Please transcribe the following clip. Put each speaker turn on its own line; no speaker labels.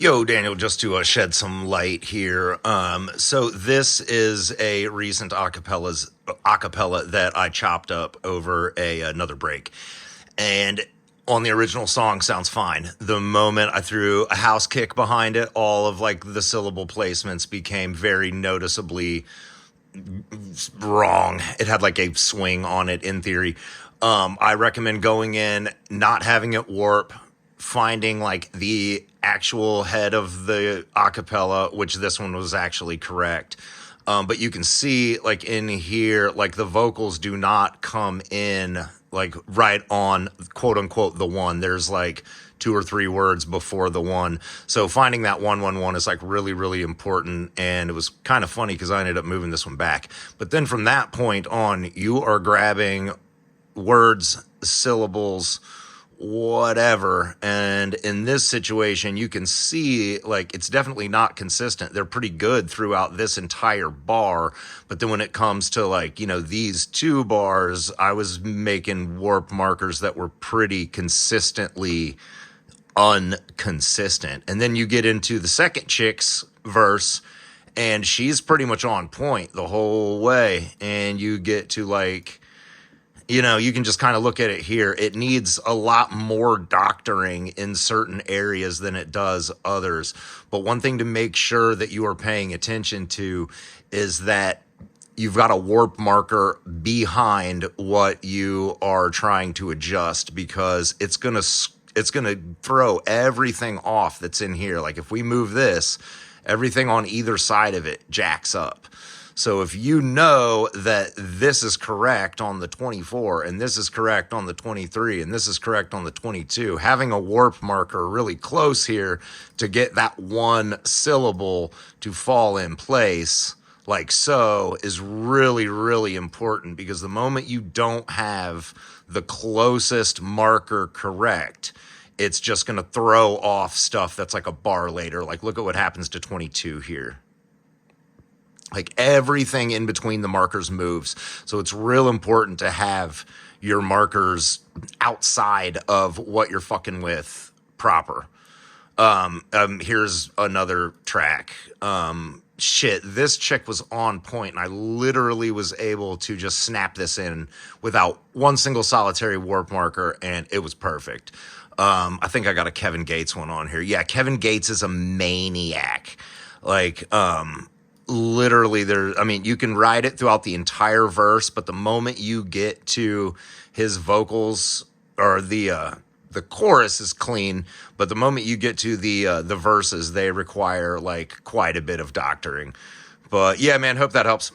Yo, Daniel, just to shed some light here. So this is a recent acapella that I chopped up over another break, and on the original song sounds fine. The moment I threw a house kick behind it, all of like the syllable placements became very noticeably wrong. It had like a swing on it in theory. I recommend going in, not having it warp, finding like the actual head of the acapella, which this one was actually correct. But you can see like in here, like the vocals do not come in like right on quote unquote the one. There's like 2 or 3 words before the one. So finding that 111 is like really, really important. And it was kind of funny because I ended up moving this one back. But then from that point on, you are grabbing words, syllables, whatever. And in this situation, you can see like it's definitely not consistent. They're pretty good throughout this entire bar. But then when it comes to like, you know, these 2 bars, I was making warp markers that were pretty consistently unconsistent. And then you get into the second chick's verse and she's pretty much on point the whole way. And you get to like, you know, you can just kind of look at it here. It needs a lot more doctoring in certain areas than it does others. But one thing to make sure that you are paying attention to is that you've got a warp marker behind what you are trying to adjust, because it's going to throw everything off that's in here. Like if we move this, everything on either side of it jacks up. So if you know that this is correct on the 24 and this is correct on the 23 and this is correct on the 22, having a warp marker really close here to get that one syllable to fall in place like so is really, really important, because the moment you don't have the closest marker correct, it's just going to throw off stuff that's like a bar later. Like look at what happens to 22 here. Like everything in between the markers moves. So it's real important to have your markers outside of what you're fucking with proper. Here's another track. Shit, this chick was on point, and I literally was able to just snap this in without one single solitary warp marker, and it was perfect. I think I got a Kevin Gates one on here. Yeah, Kevin Gates is a maniac. Like, literally you can ride it throughout the entire verse, but the moment you get to his vocals, or the chorus is clean, but the moment you get to the verses, they require like quite a bit of doctoring. But yeah, man, hope that helps.